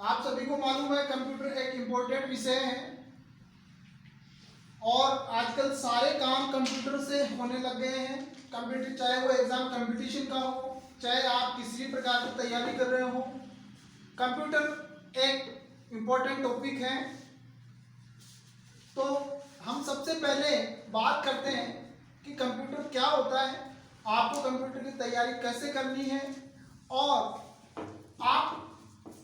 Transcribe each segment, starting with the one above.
आप सभी को मालूम है कंप्यूटर एक इम्पोर्टेंट विषय है और आजकल सारे काम कंप्यूटर से होने लग गए हैं। कंप्यूटर चाहे वो एग्जाम कंपटीशन का हो, चाहे आप किसी भी प्रकार की तैयारी कर रहे हो, कंप्यूटर एक इम्पोर्टेंट टॉपिक है। तो हम सबसे पहले बात करते हैं कि कंप्यूटर क्या होता है, आपको कंप्यूटर की तैयारी कैसे करनी है और आप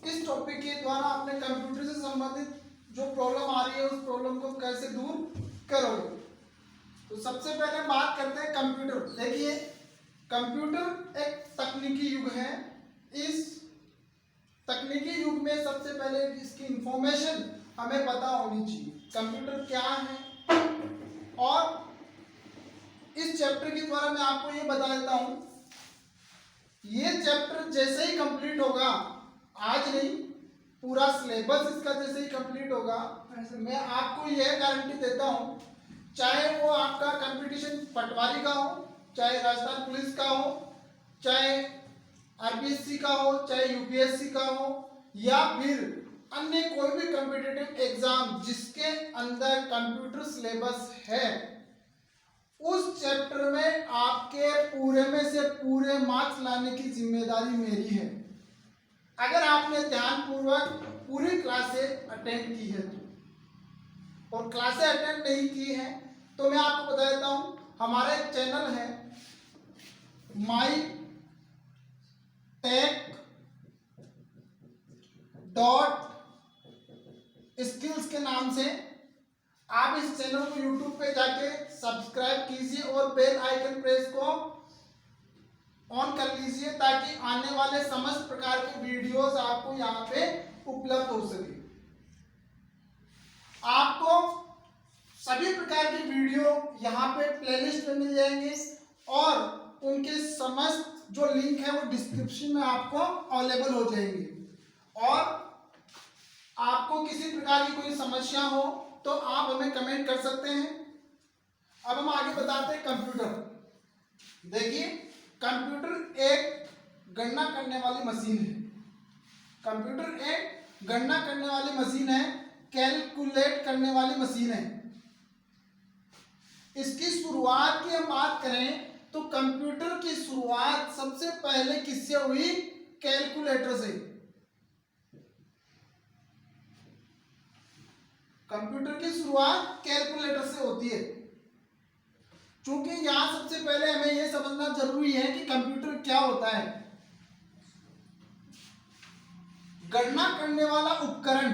इस टॉपिक के द्वारा अपने कंप्यूटर से संबंधित जो प्रॉब्लम आ रही है उस प्रॉब्लम को कैसे दूर करोगे। तो सबसे पहले बात करते हैं कंप्यूटर। देखिए, कंप्यूटर एक तकनीकी युग है। इस तकनीकी युग में सबसे पहले इसकी इंफॉर्मेशन हमें पता होनी चाहिए, कंप्यूटर क्या है। और इस चैप्टर के द्वारा मैं आपको ये बता देता हूं, ये चैप्टर जैसे ही कंप्लीट होगा, आज नहीं, पूरा सिलेबस इसका जैसे ही कंप्लीट होगा, मैं आपको यह गारंटी देता हूं, चाहे वो आपका कंपटीशन पटवारी का हो, चाहे राजस्थान पुलिस का हो, चाहे आरपीएससी का हो, चाहे यूपीएससी का हो, या फिर अन्य कोई भी कॉम्पिटिटिव एग्जाम जिसके अंदर कंप्यूटर सिलेबस है, उस चैप्टर में आपके पूरे में से पूरे मार्क्स लाने की जिम्मेदारी मेरी है। अगर आपने ध्यानपूर्वक पूरी क्लासें अटेंड की है तो, और क्लासें अटेंड नहीं की हैं तो मैं आपको बता देता हूं, हमारा एक चैनल है माई टेक डॉट स्किल्स के नाम से। आप इस चैनल को यूट्यूब पे जाके सब्सक्राइब कीजिए और बेल आइकन प्रेस को ऑन कर लीजिए ताकि आने वाले समस्त प्रकार के वीडियोस आपको यहाँ पे उपलब्ध हो सके। आपको सभी प्रकार के वीडियो यहाँ पे प्लेलिस्ट में मिल जाएंगे और उनके समस्त जो लिंक है वो डिस्क्रिप्शन में आपको अवेलेबल हो जाएंगे। और आपको किसी प्रकार की कोई समस्या हो तो आप हमें कमेंट कर सकते हैं। अब हम आगे बताते हैं कंप्यूटर। देखिए, कंप्यूटर एक गणना करने वाली मशीन है। कंप्यूटर एक गणना करने वाली मशीन है, कैलकुलेट करने वाली मशीन है। इसकी शुरुआत की हम बात करें तो कंप्यूटर की शुरुआत सबसे पहले किससे हुई? कैलकुलेटर से। कंप्यूटर की शुरुआत कैलकुलेटर से होती है। चूंकि यहां सबसे पहले हमें यह समझना जरूरी है कि कंप्यूटर क्या होता है। गणना करने वाला उपकरण,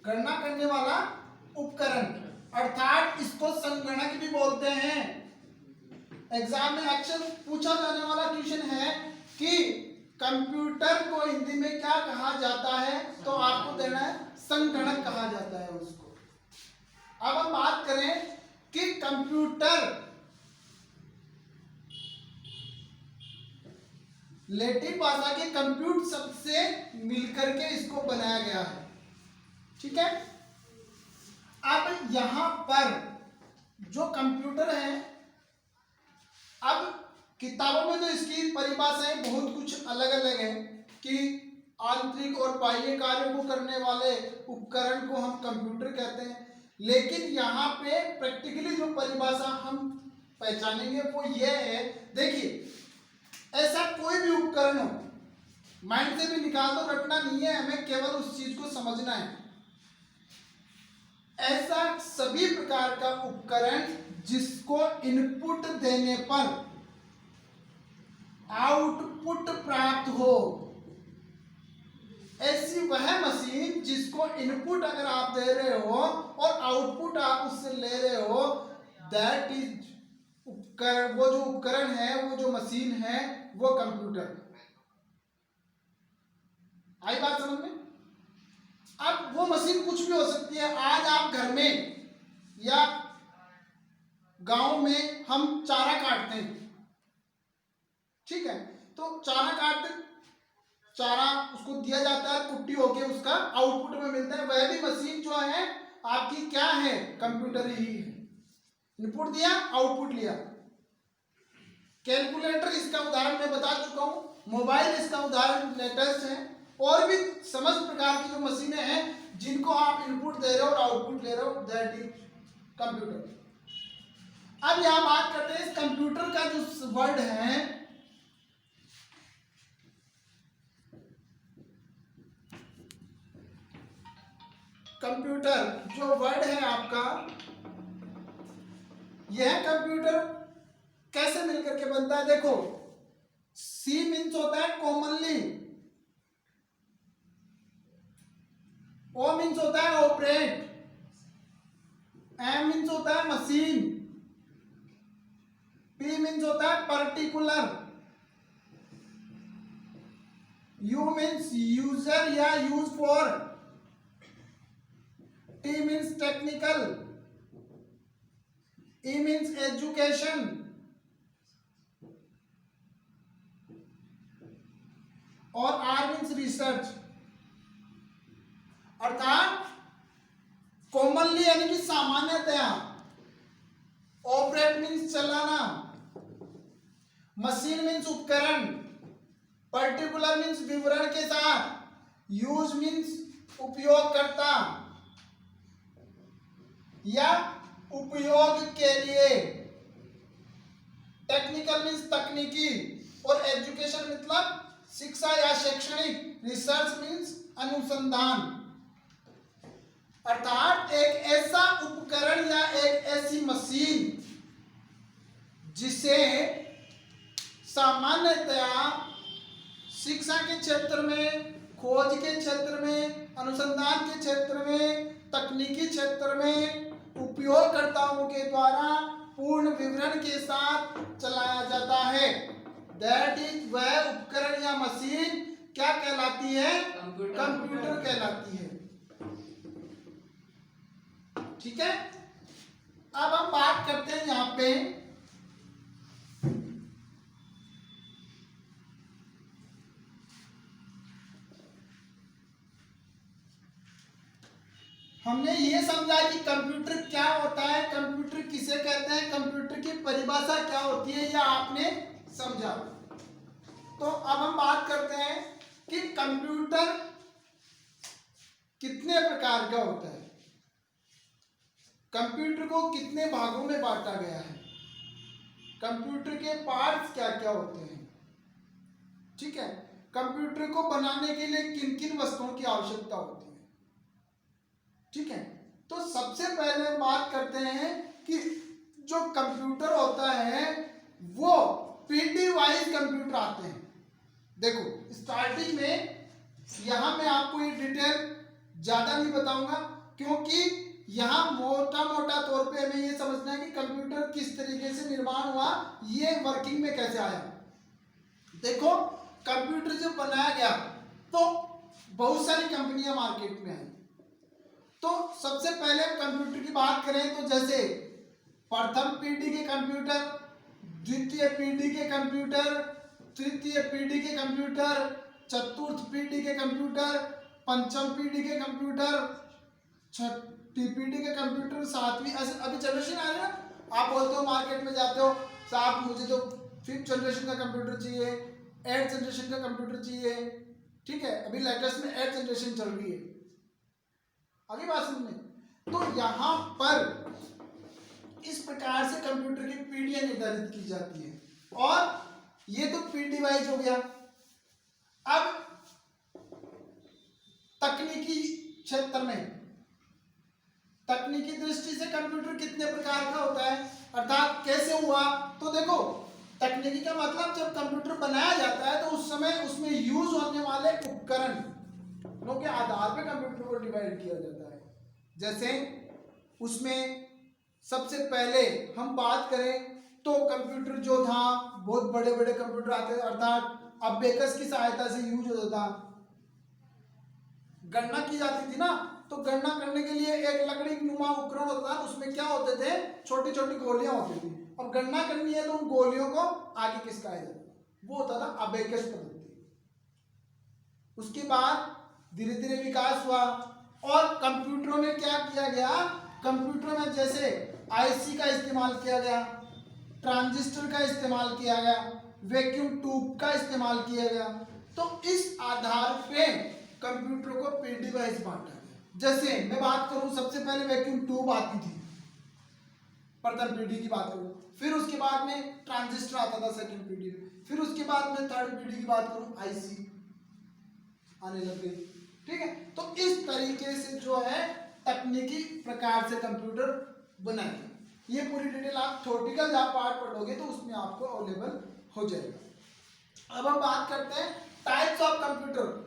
गणना करने वाला उपकरण, अर्थात इसको संगणक भी बोलते हैं। एग्जाम में अक्सर पूछा जाने वाला क्वेश्चन है कि कंप्यूटर को हिंदी में क्या कहा जाता है, तो आपको देना है संगणक कहा जाता है उसको। अब हम बात करें कि कंप्यूटर लैटिन भाषा के कंप्यूट शब्द से मिलकर के इसको बनाया गया है। ठीक है। अब यहां पर जो कंप्यूटर है, अब किताबों में तो इसकी परिभाषाएं बहुत कुछ अलग अलग है कि आंतरिक और बाह्य कार्यों को करने वाले उपकरण को हम कंप्यूटर कहते हैं, लेकिन यहाँ पे प्रैक्टिकली जो परिभाषा हम पहचानेंगे वो ये है। देखिए, ऐसा कोई भी उपकरण हो, माइंड से भी निकाल दो, रटना नहीं है, हमें केवल उस चीज को समझना है। ऐसा सभी प्रकार का उपकरण जिसको इनपुट देने पर आउटपुट प्राप्त हो, ऐसी वह मशीन जिसको इनपुट अगर आप दे रहे हो और आउटपुट आप उससे ले रहे हो, दैट इज उपकरण। वो जो उपकरण है, वो जो मशीन है, वो कंप्यूटर। आई बात समझ में? अब वो मशीन कुछ भी हो सकती है। आज आप घर में या गांव में हम चारा काटते हैं, ठीक है, तो चारा काटते, चारा उसको दिया जाता है, कुट्टी होके उसका आउटपुट में मिलता है। वह भी मशीन जो है आपकी क्या है? कंप्यूटर ही है। इनपुट दिया, आउटपुट लिया। कैलकुलेटर इसका उदाहरण मैं बता चुका हूं, मोबाइल इसका उदाहरण लेटेस्ट है, और भी समस्त प्रकार की जो मशीनें हैं जिनको आप इनपुट दे रहे हो और आउटपुट ले रहे हो, दैट इज कंप्यूटर। अब यहां बात करते हैं इस कंप्यूटर का जो वर्ड है, कंप्यूटर जो वर्ड है आपका, यह कंप्यूटर कैसे मिलकर के बनता है? देखो, सी मीन्स होता है कॉमनली, ओ मीन्स होता है ऑपरेट, एम मीन्स होता है मशीन, पी मीन्स होता है पर्टिकुलर, यू मीन्स यूजर या use for, T means technical, E means education, और आर मीन्स रिसर्च। अर्थात कॉमनली यानी कि सामान्यतया, ऑपरेट मीन्स चलाना, मशीन मीन्स उपकरण, पर्टिकुलर मीन्स विवरण के साथ, यूज मीन्स उपयोगकर्ता या उपयोग के लिए, टेक्निकल मीन्स तकनीकी, और एजुकेशन मतलब शिक्षा या शैक्षणिक, रिसर्च मीन्स अनुसंधान। अर्थात एक ऐसा उपकरण या एक ऐसी मशीन जिसे सामान्यतया शिक्षा के क्षेत्र में, खोज के क्षेत्र में, अनुसंधान के क्षेत्र में, तकनीकी क्षेत्र में उपयोगकर्ताओं के द्वारा पूर्ण विवरण के साथ चलाया जाता है, दैट इज वह उपकरण या मशीन क्या कहलाती है? कंप्यूटर कहलाती है। ठीक है, अब हम बात करते हैं यहां पे हमने ये समझा कि कंप्यूटर क्या होता है, कंप्यूटर किसे कहते हैं, कंप्यूटर की परिभाषा क्या होती है, यह आपने समझा। तो अब हम बात करते हैं कि कंप्यूटर कितने प्रकार का होता है, कंप्यूटर को कितने भागों में बांटा गया है, कंप्यूटर के पार्ट्स क्या क्या होते हैं। ठीक है, कंप्यूटर को बनाने के लिए किन किन वस्तुओं की आवश्यकता होती है। ठीक है, तो सबसे पहले बात करते हैं कि जो कंप्यूटर होता है वो पीडी वाइज कंप्यूटर आते हैं। देखो, स्टार्टिंग में यहां मैं आपको ये डिटेल ज्यादा नहीं बताऊंगा, क्योंकि यहां मोटा मोटा तौर पे हमें ये समझना है कि कंप्यूटर किस तरीके से निर्माण हुआ, ये वर्किंग में कैसे आया। देखो, कंप्यूटर जब बनाया गया तो बहुत सारी कंपनियां मार्केट में आई। तो सबसे पहले कंप्यूटर की बात करें तो जैसे प्रथम पीढ़ी के कंप्यूटर, द्वितीय पीढ़ी के कंप्यूटर, तृतीय पीढ़ी के कंप्यूटर, चतुर्थ पीढ़ी के कंप्यूटर, पंचम पीढ़ी के कंप्यूटर, छठी पीढ़ी के कंप्यूटर, सातवीं, अभी जनरेशन आ रहा है। आप बोलते हो मार्केट में जाते हो, साहब मुझे तो 5th जनरेशन का कंप्यूटर चाहिए, 8th जनरेशन का कंप्यूटर चाहिए। ठीक है, अभी लेटेस्ट में 8th जनरेशन चल रही है। आगे बात सुनने, तो यहां पर इस प्रकार से कंप्यूटर की पीढ़ियां निर्धारित की जाती है, और ये तो पीढ़ी वाइज हो गया। अब तकनीकी क्षेत्र में, तकनीकी दृष्टि से कंप्यूटर कितने प्रकार का होता है, अर्थात कैसे हुआ। तो देखो, तकनीकी का मतलब जब कंप्यूटर बनाया जाता है तो उस समय उसमें यूज होने वाले उपकरणों के आधार पर कंप्यूटर को डिवाइड किया जाता है। जैसे उसमें सबसे पहले हम बात करें तो कंप्यूटर जो था, बहुत बड़े बड़े कंप्यूटर आते थे, अर्थात अबेकस की सहायता से यूज होता था। गणना की जाती थी ना, तो गणना करने के लिए एक लकड़ी नुमा उपकरण होता था, उसमें क्या होते थे, छोटी छोटी गोलियां होती थी। अब गणना करनी है तो उन गोलियों को आगे खिसकाया जाता था, वो होता था अबेकस पद्धति। उसके बाद धीरे धीरे विकास हुआ और कंप्यूटरों में क्या किया गया, कंप्यूटर में जैसे आईसी का इस्तेमाल किया गया, ट्रांजिस्टर का इस्तेमाल किया गया, वैक्यूम ट्यूब का इस्तेमाल किया गया। तो इस आधार पे कंप्यूटर को पीडी वाइज बांटा गया। जैसे मैं बात करूं, सबसे पहले वैक्यूम ट्यूब आती थी, प्रथम पीढ़ी की बात करूं, फिर उसके बाद में ट्रांजिस्टर आता था सेकंड पीढ़ी में, फिर उसके बाद में थर्ड पीढ़ी की बात करूं आईसी आने लग गई। ठीक है, तो इस तरीके से जो है तकनीकी प्रकार से कंप्यूटर बनाए। ये पूरी डिटेल आप थ्योरेटिकल जब पार्ट पढ़ोगे तो उसमें आपको अवेलेबल हो जाएगा। अब हम बात करते हैं types of computer.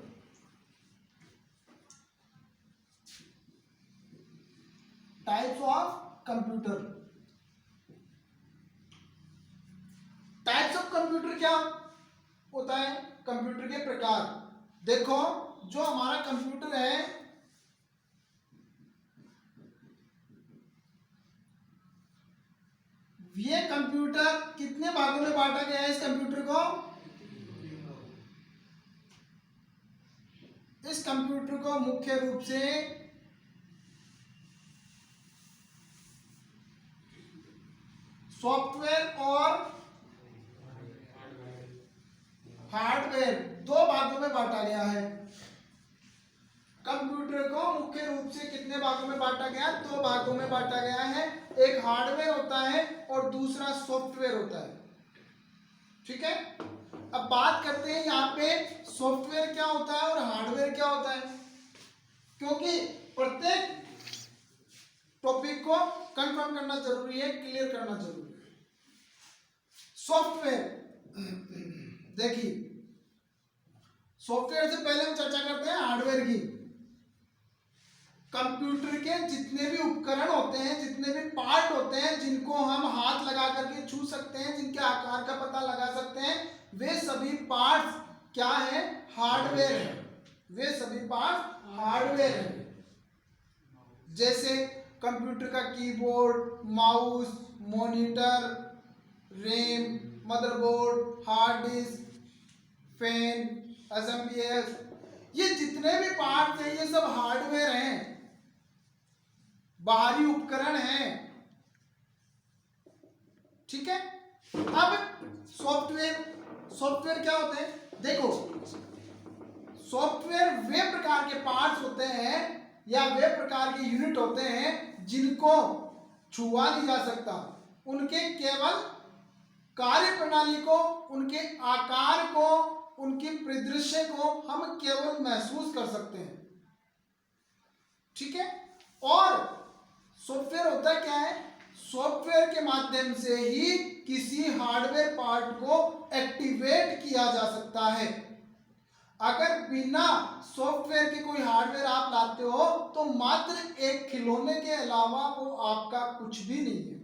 Types of computer, types of computer क्या होता है? कंप्यूटर के प्रकार। देखो, जो हमारा कंप्यूटर है, ये कंप्यूटर कितने भागों में बांटा गया है? इस कंप्यूटर को, इस कंप्यूटर को मुख्य रूप से सॉफ्टवेयर और हार्डवेयर दो भागों में बांटा गया है। कंप्यूटर को मुख्य रूप से कितने भागों में बांटा गया? दो भागों में बांटा गया है। एक हार्डवेयर होता है और दूसरा सॉफ्टवेयर होता है। ठीक है, अब बात करते हैं यहाँ पे सॉफ्टवेयर क्या होता है और हार्डवेयर क्या होता है, क्योंकि प्रत्येक टॉपिक को कंफर्म करना जरूरी है, क्लियर करना जरूरी है। सॉफ्टवेयर, देखिए, सॉफ्टवेयर से पहले हम चर्चा करते हैं हार्डवेयर की। कंप्यूटर के जितने भी उपकरण होते हैं, जितने भी पार्ट होते हैं, जिनको हम हाथ लगा करके छू सकते हैं, जिनके आकार का पता लगा सकते हैं, वे सभी पार्ट्स क्या है? हार्डवेयर है। वे सभी पार्ट्स हार्डवेयर है। जैसे कंप्यूटर का keyboard, mouse, monitor, RAM, motherboard, hard disk, fan, SMPS, ये जितने भी पार्ट्स हैं ये सब हार्डवेयर हैं, बाहरी उपकरण हैं। ठीक है, अब सॉफ्टवेयर, सॉफ्टवेयर क्या होते हैं? देखो, सॉफ्टवेयर वे प्रकार के पार्ट्स होते हैं या वे प्रकार के यूनिट होते हैं जिनको छुआ नहीं जा सकता। उनके केवल कार्य प्रणाली को, उनके आकार को, उनके परिदृश्य को हम केवल महसूस कर सकते हैं। ठीक है, और सॉफ्टवेयर होता क्या है? सॉफ्टवेयर के माध्यम से ही किसी हार्डवेयर पार्ट को एक्टिवेट किया जा सकता है। अगर बिना सॉफ्टवेयर के कोई हार्डवेयर आप लाते हो तो मात्र एक खिलौने के अलावा वो आपका कुछ भी नहीं है।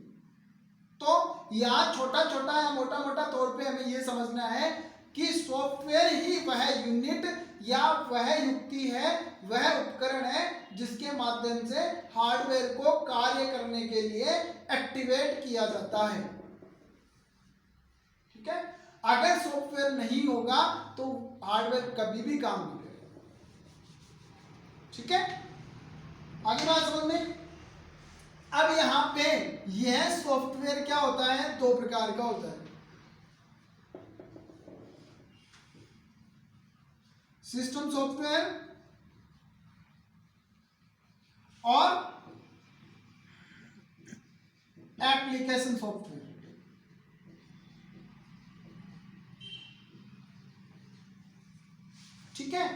तो यहाँ छोटा छोटा या मोटा मोटा तौर पे हमें ये समझना है कि सॉफ्टवेयर ही वह यूनिट या वह युक्ति है, वह उपकरण है जिसके माध्यम से हार्डवेयर को कार्य करने के लिए एक्टिवेट किया जाता है। ठीक है, अगर सॉफ्टवेयर नहीं होगा तो हार्डवेयर कभी भी काम नहीं करेगा। ठीक है, आगे बात समझ में। अब यहां पे यह सॉफ्टवेयर क्या होता है? दो प्रकार का होता है, सिस्टम सॉफ्टवेयर और एप्लीकेशन सॉफ्टवेयर। ठीक है,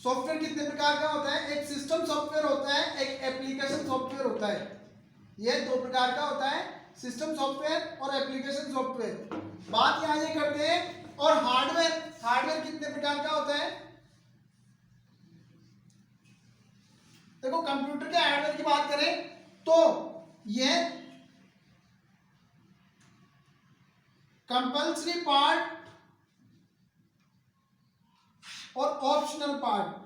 सॉफ्टवेयर कितने प्रकार का होता है? एक सिस्टम सॉफ्टवेयर होता है, एक एप्लीकेशन सॉफ्टवेयर होता है। यह दो प्रकार का होता है, सिस्टम सॉफ्टवेयर और एप्लीकेशन सॉफ्टवेयर। बात यहां ये करते हैं। और हार्डवेयर, हार्डवेयर कितने प्रकार का होता है? देखो, कंप्यूटर के हार्डवेयर की बात करें तो यह कंपल्सरी पार्ट और ऑप्शनल पार्ट।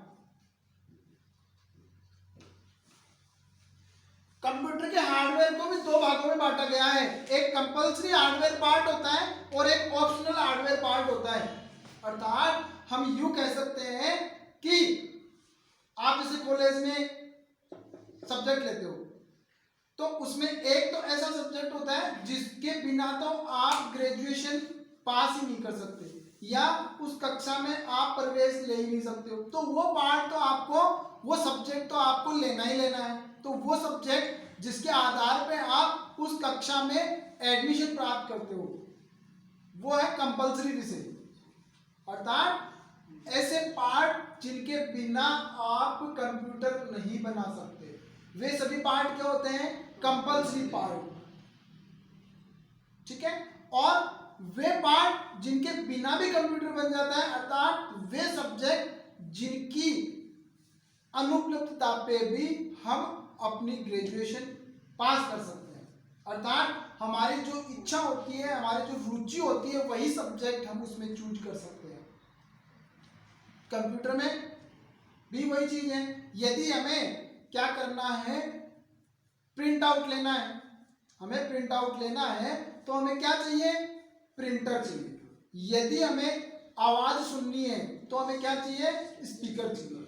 कंप्यूटर के हार्डवेयर को भी दो भागों में बांटा गया है। एक कंपल्सरी हार्डवेयर पार्ट होता है और एक ऑप्शनल हार्डवेयर पार्ट होता है। अर्थात हम यूं कह सकते हैं कि आप जैसे कॉलेज में सब्जेक्ट लेते हो, तो उसमें एक तो ऐसा सब्जेक्ट होता है जिसके बिना तो आप ग्रेजुएशन पास ही नहीं कर सकते, या उस कक्षा में आप प्रवेश ले ही नहीं सकते हो, तो वो पार्ट तो आपको, वो सब्जेक्ट तो आपको लेना ही लेना है। तो वो सब्जेक्ट जिसके आधार पे आप उस कक्षा में एडमिशन प्राप्त करते हो वो है कंपल्सरी विषय। अर्थात ऐसे पार्ट जिनके बिना आप कंप्यूटर नहीं बना सकते, वे सभी पार्ट क्या होते हैं? Compulsory part. ठीक है। और वे पार्ट जिनके बिना भी कंप्यूटर बन जाता है, अर्थात वे सब्जेक्ट जिनकी अनुपलब्धता पे भी हम अपनी ग्रेजुएशन पास कर सकते हैं। अर्थात हमारी जो इच्छा होती है, हमारी जो रुचि होती है, वही सब्जेक्ट हम उसमें चूज कर सकते हैं। कंप्यूटर में भी वही चीज है। यदि हमें क्या करना है, प्रिंट आउट लेना है, हमें प्रिंट आउट लेना है तो हमें क्या चाहिए? प्रिंटर चाहिए। यदि हमें आवाज सुननी है तो हमें क्या चाहिए? स्पीकर चाहिए।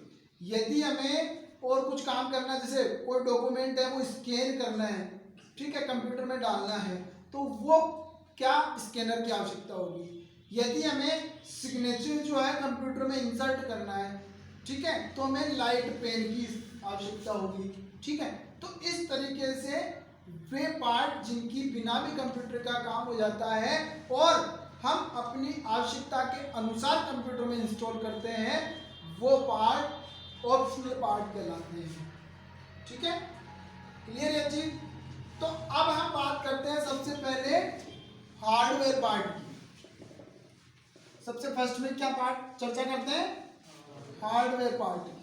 यदि हमें और कुछ काम करना है, जैसे कोई डॉक्यूमेंट है वो स्कैन करना है, ठीक है, कंप्यूटर में डालना है, तो वो क्या स्कैनर की आवश्यकता होगी। यदि हमें सिग्नेचर जो है कंप्यूटर में इंसर्ट करना है, ठीक है, तो हमें लाइट पेन की आवश्यकता होगी। ठीक है। तो इस तरीके से वे पार्ट जिनकी बिना भी कंप्यूटर का काम हो जाता है और हम अपनी आवश्यकता के अनुसार कंप्यूटर में इंस्टॉल करते हैं, वो पार्ट ऑप्शनल पार्ट कहलाते हैं। ठीक है, क्लियर है चीज? तो अब हम बात करते हैं सबसे पहले हार्डवेयर पार्ट की। सबसे फर्स्ट में क्या पार्ट चर्चा करते हैं? हार्डवेयर पार्ट की।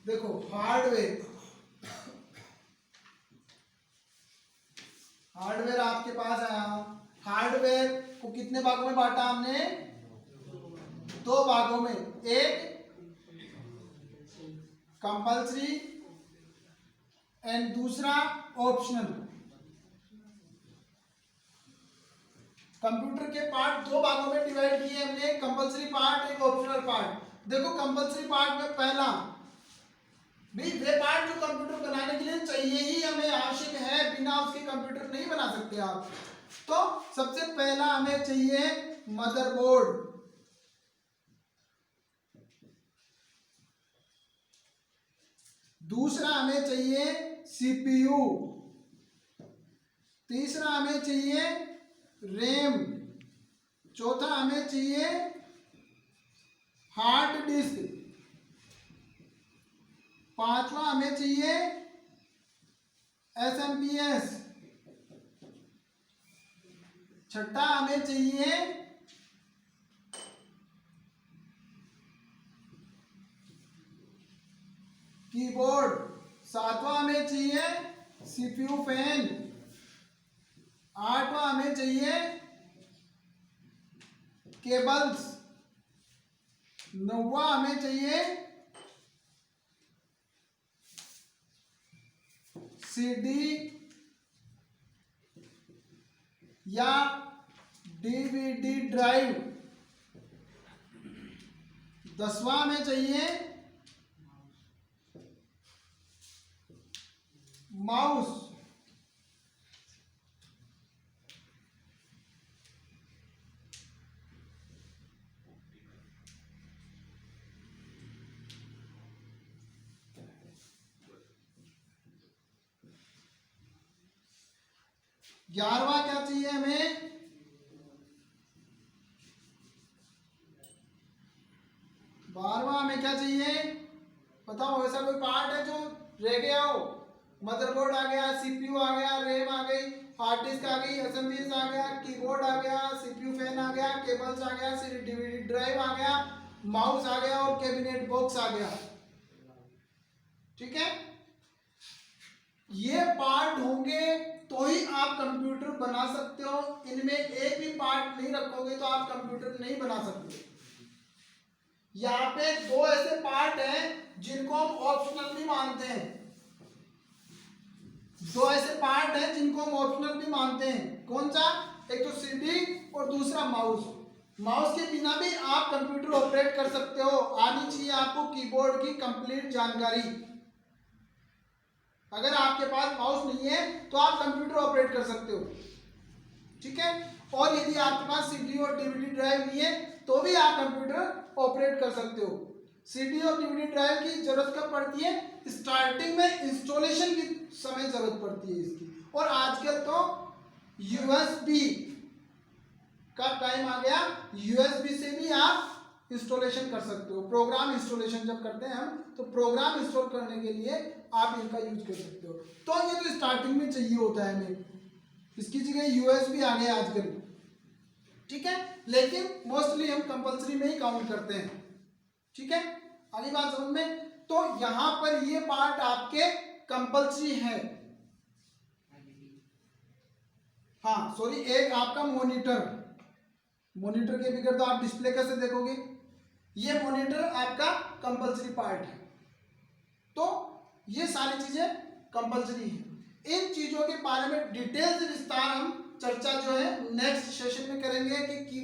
देखो हार्डवेयर आपके पास आया। हार्डवेयर को कितने भागों में बांटा हमने? 2 भागों में। एक कंपल्सरी एंड दूसरा ऑप्शनल। कंप्यूटर के पार्ट 2 भागों में डिवाइड किए हमने, एक कंपल्सरी पार्ट, एक ऑप्शनल पार्ट। देखो कंपल्सरी पार्ट में पहला भी वे पार्ट जो कंप्यूटर बनाने के लिए चाहिए ही हमें, आवश्यक है, बिना उसके कंप्यूटर नहीं बना सकते आप। तो सबसे पहला हमें चाहिए मदरबोर्ड, दूसरा हमें चाहिए सीपीयू, तीसरा हमें चाहिए रैम, चौथा हमें चाहिए हार्ड डिस्क, पांचवा हमें चाहिए एसएमपीएस, छठा हमें चाहिए कीबोर्ड, सातवां हमें चाहिए सीपीयू फैन, आठवां हमें चाहिए केबल्स, नौवां हमें चाहिए सीडी या डीवीडी ड्राइव, 10वां में चाहिए माउस, ग्यारहवां क्या चाहिए हमें? बारहवां हमें क्या चाहिए? बताओ ऐसा कोई पार्ट है जो रह गया हो? मदरबोर्ड आ गया, सीपीयू आ गया, रैम आ गई, हार्ड डिस्क आ गई, एसएमपीएस आ गया, कीबोर्ड आ गया, सीपीयू फैन आ गया, केबल्स आ गया, डीवीडी ड्राइव आ गया, माउस आ गया और कैबिनेट बॉक्स आ गया। ठीक है, ये पार्ट होंगे तो ही आप कंप्यूटर बना सकते हो। इनमें एक भी पार्ट नहीं रखोगे तो आप कंप्यूटर नहीं बना सकते। यहाँ पे 2 ऐसे पार्ट हैं जिनको हम ऑप्शनल भी मानते हैं। 2 ऐसे पार्ट हैं जिनको हम ऑप्शनल भी मानते हैं। कौन सा? एक तो सीडी और दूसरा माउस। माउस के बिना भी आप कंप्यूटर ऑपरेट कर सकते हो। आनी चाहिए आपको कीबोर्ड की कंप्लीट जानकारी। अगर आपके पास माउस नहीं है तो आप कंप्यूटर ऑपरेट कर सकते हो, ठीक है। और यदि आपके पास सीडी और डीवीडी ड्राइव नहीं है तो भी आप कंप्यूटर ऑपरेट कर सकते हो। सीडी और डीवीडी ड्राइव की जरूरत कब पड़ती है? स्टार्टिंग में इंस्टॉलेशन की समय जरूरत पड़ती है इसकी। और आजकल तो यूएसबी का टाइम आ गया, यूएसबी से भी आप इंस्टॉलेशन कर सकते हो। प्रोग्राम इंस्टॉलेशन जब करते हैं हम, तो प्रोग्राम इंस्टॉल करने के लिए आप इनका यूज कर सकते हो। तो ये तो स्टार्टिंग में चाहिए होता है हमें, इसकी जगह यूएसबी आ गया आजकल, ठीक है। लेकिन मोस्टली हम कंपलसरी में ही काउंट करते हैं, ठीक है। आगे बात समझ में? तो यहां पर ये पार्ट आपके कंपलसरी है। हाँ सॉरी, एक आपका मॉनिटर, मॉनिटर के बगैर तो आप डिस्प्ले कैसे देखोगे? ये मॉनिटर आपका कंपलसरी पार्ट है। तो ये सारी चीजें कंपलसरी है। इन चीजों के बारे में डिटेल से विस्तार हम चर्चा जो है नेक्स्ट सेशन में करेंगे कि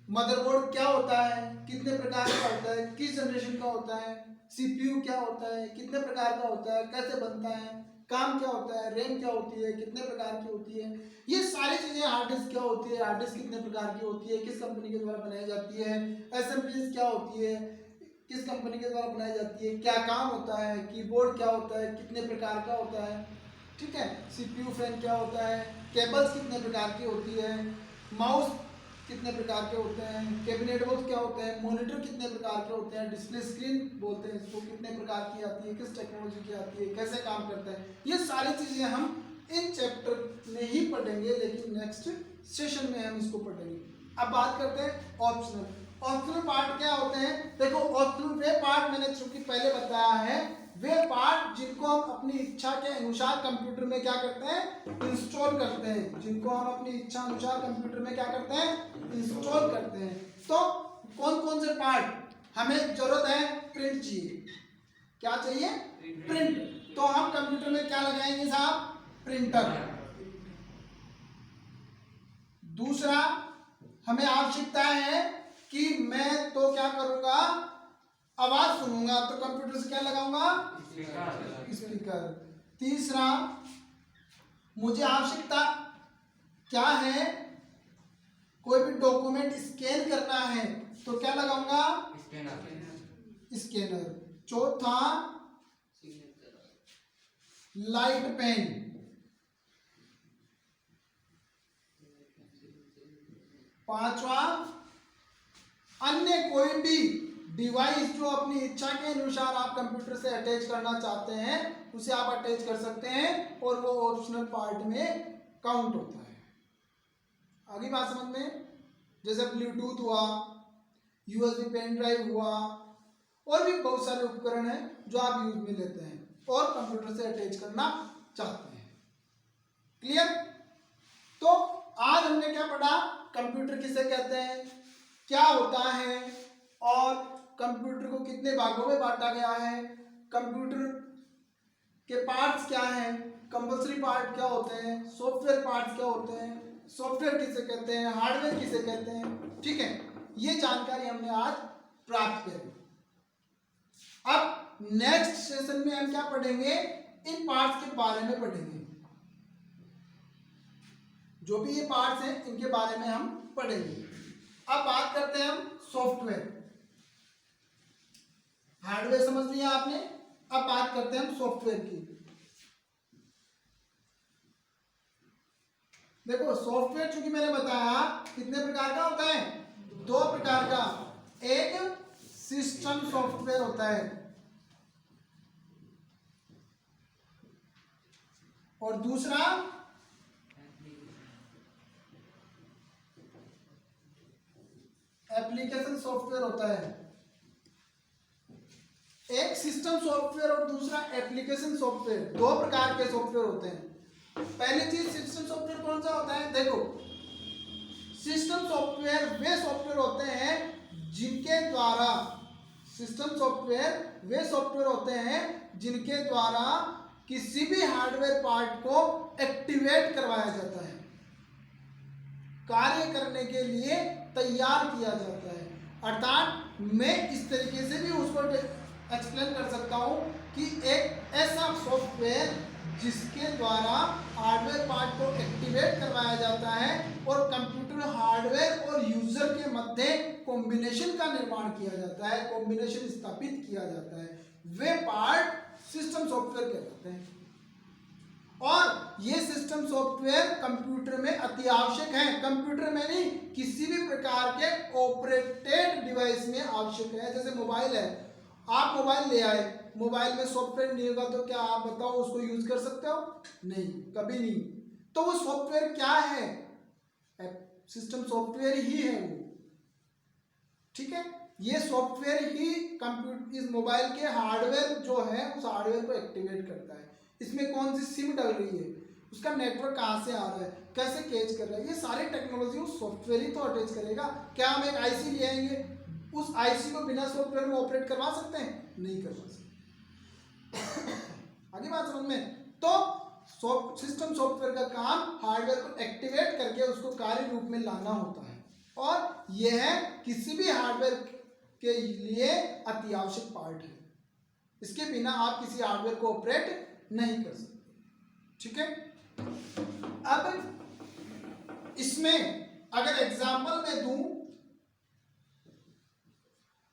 मदरबोर्ड क्या होता है, कितने प्रकार का होता है, किस जनरेशन का होता है, सीपीयू क्या होता है, कितने प्रकार का होता है, कैसे बनता है, काम क्या होता है, रैम क्या होती है, कितने प्रकार की होती है, ये सारी चीजें, हार्ड डिस्क क्या होती है, हार्ड डिस्क कितने प्रकार की होती है, किस कंपनी के द्वारा बनाई जाती है, एसएमपीज क्या होती है, किस कंपनी के द्वारा बनाई जाती है, क्या काम होता है, कीबोर्ड क्या होता है, कितने प्रकार का होता है, ठीक है, सीपीयू फैन क्या होता है, केबल्स कितने प्रकार की होती है, माउस कितने प्रकार के होते हैं, कैबिनेट बॉक्स क्या होते हैं, मॉनिटर कितने प्रकार के होते हैं, डिस्प्ले स्क्रीन बोलते हैं इसको, कितने प्रकार की आती है, किस टेक्नोलॉजी की आती है, कैसे काम करता है, ये सारी चीजें हम इन चैप्टर में ही पढ़ेंगे, लेकिन नेक्स्ट सेशन में हम इसको पढ़ेंगे। अब बात करते हैं ऑप्शनल। ऑप्शनल पार्ट क्या होते हैं? देखो, ऑप्शनल वे पार्ट मैंने चूंकि पहले बताया है, वे पार्ट जिनको हम अपनी इच्छा के अनुसार कंप्यूटर में क्या करते हैं? इंस्टॉल करते हैं। जिनको हम अपनी इच्छा अनुसार कंप्यूटर में क्या करते हैं? इंस्टॉल करते हैं। तो कौन कौन से पार्ट हमें जरूरत है? प्रिंट चाहिए। क्या चाहिए? प्रिंट। तो हम कंप्यूटर में क्या लगाएंगे साहब? प्रिंटर। दूसरा, हमें आवश्यकता है कि मैं तो क्या करूंगा? आवाज सुनूंगा, तो कंप्यूटर से क्या लगाऊंगा? स्पीकर। तीसरा, मुझे आवश्यकता क्या है? कोई भी डॉक्यूमेंट स्कैन करना है तो क्या लगाऊंगा? स्कैनर। चौथा, लाइट पेन। पांचवा, अन्य कोई भी डिवाइस जो अपनी इच्छा के अनुसार आप कंप्यूटर से अटैच करना चाहते हैं उसे आप अटैच कर सकते हैं और वो ऑप्शनल पार्ट में काउंट होता है। आगे बात समझ में? जैसे ब्लूटूथ हुआ, यूएसबी पेन ड्राइव हुआ, और भी बहुत सारे उपकरण हैं जो आप यूज में लेते हैं और कंप्यूटर से अटैच करना चाहते हैं। क्लियर? तो आज हमने क्या पढ़ा? कंप्यूटर किसे कहते हैं, क्या होता है, और कंप्यूटर को कितने भागों में बांटा गया है, कंप्यूटर के पार्ट्स क्या हैं, कंपल्सरी पार्ट क्या होते हैं, सॉफ्टवेयर पार्ट्स क्या होते हैं, सॉफ्टवेयर किसे कहते हैं, हार्डवेयर किसे कहते हैं, ठीक है। ये जानकारी हमने आज प्राप्त करी। अब नेक्स्ट सेशन में हम क्या पढ़ेंगे? इन पार्ट्स के बारे में पढ़ेंगे। जो भी ये पार्ट्स हैं इनके बारे में हम पढ़ेंगे। अब बात करते हैं हम सॉफ्टवेयर। हार्डवेयर समझ लिया आपने, अब बात करते हैं हम सॉफ्टवेयर की। देखो, सॉफ्टवेयर चूंकि मैंने बताया कितने प्रकार का होता है? 2 प्रकार का। एक सिस्टम सॉफ्टवेयर होता है और दूसरा एप्लीकेशन सॉफ्टवेयर होता है। एक सिस्टम सॉफ्टवेयर और दूसरा एप्लीकेशन सॉफ्टवेयर, 2 प्रकार के सॉफ्टवेयर होते हैं। पहली चीज, सिस्टम सॉफ्टवेयर कौन सा होता है? देखो, सिस्टम सॉफ्टवेयर वे सॉफ्टवेयर होते हैं जिनके द्वारा, सिस्टम सॉफ्टवेयर वे सॉफ्टवेयर होते हैं जिनके द्वारा किसी भी हार्डवेयर पार्ट को एक्टिवेट करवाया जाता है, कार्य करने के लिए तैयार किया जाता है। अर्थात मैं इस तरीके से भी उसको एक्सप्लेन कर सकता हूं कि एक ऐसा सॉफ्टवेयर जिसके द्वारा हार्डवेयर पार्ट को एक्टिवेट करवाया जाता है और कंप्यूटर हार्डवेयर और यूजर के मध्य कॉम्बिनेशन का निर्माण किया जाता है, कॉम्बिनेशन स्थापित किया जाता है, वे पार्ट सिस्टम सॉफ्टवेयर कहलाते हैं। और ये सिस्टम सॉफ्टवेयर कंप्यूटर में अति आवश्यक है, कंप्यूटर में नहीं किसी भी प्रकार के ऑपरेटेड डिवाइस में आवश्यक है। जैसे मोबाइल है, आप मोबाइल ले आए, मोबाइल में सॉफ्टवेयर नहीं होगा तो क्या आप बताओ उसको यूज कर सकते हो? नहीं, कभी नहीं। तो वो सॉफ्टवेयर क्या है? सिस्टम सॉफ्टवेयर ही है वो, ठीक है। ये सॉफ्टवेयर ही कंप्यूटर इस मोबाइल के हार्डवेयर जो है उस हार्डवेयर को एक्टिवेट करता है। इसमें कौन सी सिम डल रही है, उसका नेटवर्क कहाँ से आ रहा है, कैसे कैच कर रहा है, ये सारी टेक्नोलॉजी उस सॉफ्टवेयर ही तो अटैच करेगा। क्या हम एक आईसी ले आएंगे, उस आईसी को बिना सॉफ्टवेयर में ऑपरेट करवा सकते हैं? नहीं करवा सकते। आगे बात समझ में? तो सिस्टम सॉफ्टवेयर का काम हार्डवेयर को एक्टिवेट करके उसको कार्य रूप में लाना होता है, और यह किसी भी हार्डवेयर के लिए अति आवश्यक पार्ट है। इसके बिना आप किसी हार्डवेयर को ऑपरेट नहीं कर सकते, ठीक है। अब इसमें अगर एग्जाम्पल में दूं,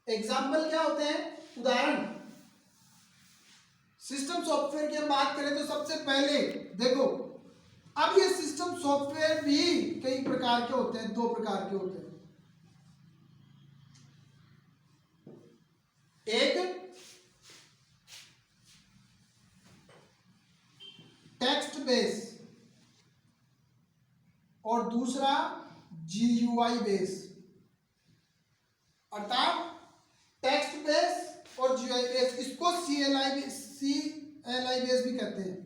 एग्जाम्पल क्या होते हैं? उदाहरण। सिस्टम सॉफ्टवेयर की हम बात करें तो सबसे पहले देखो, अब ये सिस्टम सॉफ्टवेयर भी कई प्रकार के होते हैं, 2 प्रकार के होते हैं। एक टेक्स्ट बेस और दूसरा GUI बेस। अर्थात टेक्स्ट बेस और GUI बेस, इसको CLI बेस भी कहते हैं,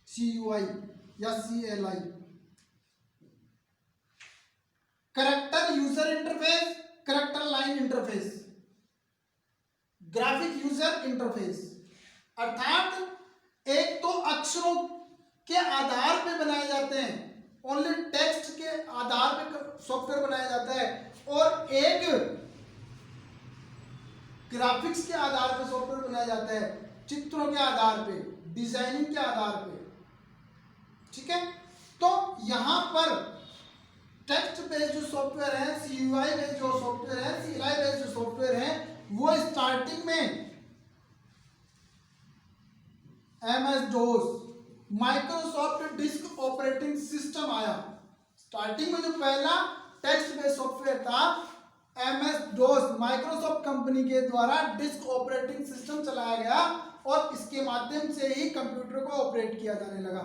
CUI या CLI। Character user interface, character line interface, graphic user interface. अर्थात एक तो अक्षरों के आधार पे बनाए जाते हैं, ओनली टेक्स्ट के आधार पे सॉफ्टवेयर बनाया जाता है, और एक ग्राफिक्स के आधार पे सॉफ्टवेयर बनाया जाता है, चित्रों के आधार पे, डिजाइनिंग के आधार पे, ठीक है। तो यहां पर टेक्स्ट बेस्ड जो सॉफ्टवेयर है, CUI बेस्ड जो सॉफ्टवेयर है, CLI बेस्ड जो सॉफ्टवेयर है, वो स्टार्टिंग में MS-DOS Microsoft disk operating system आया। स्टार्टिंग में जो पहला टेक्स्ट बेस्ड सॉफ्टवेयर था, MS-DOS माइक्रोसॉफ्ट कंपनी के द्वारा डिस्क ऑपरेटिंग सिस्टम चलाया गया, और इसके माध्यम से ही कंप्यूटर को ऑपरेट किया जाने लगा।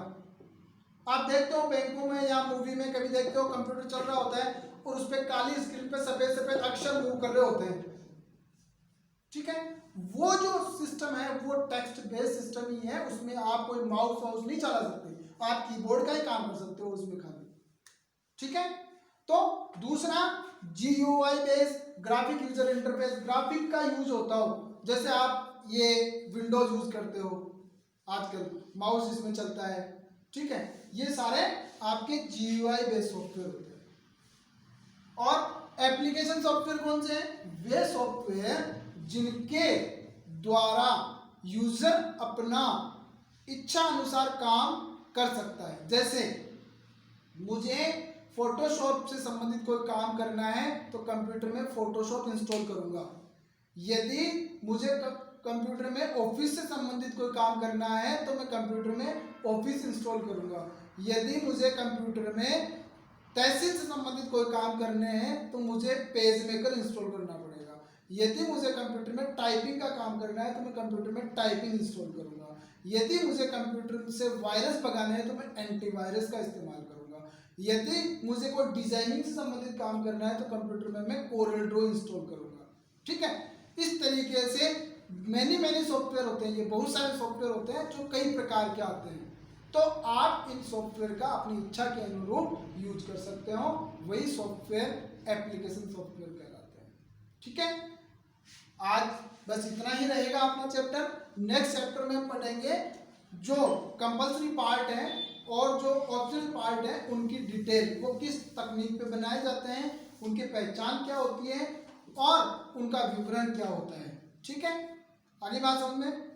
आप देखते हो बैंकों में या मूवी में कभी देखते हो कंप्यूटर चल रहा होता है और उस पर काली स्क्रीन पे सफेद सफेद अक्षर मूव कर रहे होते हैं, ठीक है। वो जो सिस्टम है वो टेक्स्ट बेस्ड सिस्टम ही है, उसमें आप कोई माउस नहीं चला सकते, आप कीबोर्ड का ही काम कर सकते हो उसमें खाली, ठीक है। तो दूसरा GUI based graphic user interface, graphic का यूज होता हो, जैसे आप ये विंडोज यूज करते हो आजकल, माउस इसमें चलता है, ठीक है। ये सारे आपके GUI बेस्ड सॉफ्टवेयर होते हैं। और एप्लीकेशन सॉफ्टवेयर कौन से हैं? वे सॉफ्टवेयर जिनके द्वारा यूजर अपना इच्छा अनुसार काम कर सकता है। जैसे मुझे फोटोशॉप से संबंधित कोई काम करना है तो कंप्यूटर में फोटोशॉप इंस्टॉल करूंगा। यदि मुझे कंप्यूटर में ऑफिस से संबंधित कोई काम करना है तो मैं कंप्यूटर में ऑफिस इंस्टॉल करूंगा। यदि मुझे कंप्यूटर में तहसील से संबंधित कोई काम करने हैं तो मुझे पेज मेकर इंस्टॉल करना पड़ेगा। यदि मुझे कंप्यूटर में टाइपिंग का काम करना है तो मैं कंप्यूटर में टाइपिंग इंस्टॉल करूंगा। यदि मुझे कंप्यूटर से वायरस भगाने हैं तो मैं एंटीवायरस का इस्तेमाल करूंगा। यदि मुझे कोई डिजाइनिंग से संबंधित काम करना है तो कंप्यूटर में मैं कोरल ड्रॉ इंस्टॉल करूंगा, ठीक है। इस तरीके से मैनी सॉफ्टवेयर होते हैं, ये बहुत सारे सॉफ्टवेयर होते हैं जो कई प्रकार के आते हैं। तो आप इन सॉफ्टवेयर का अपनी इच्छा के अनुरूप यूज कर सकते हो, वही सॉफ्टवेयर एप्लीकेशन सॉफ्टवेयर कहलाते हैं, ठीक है। आज बस इतना ही रहेगा अपना चैप्टर। नेक्स्ट चैप्टर में हम पढ़ेंगे जो कंपल्सरी पार्ट है और जो ऑप्शनल पार्ट है उनकी डिटेल, वो किस तकनीक पे बनाए जाते हैं, उनकी पहचान क्या होती है और उनका विवरण क्या होता है, ठीक है। आगे बात समझ में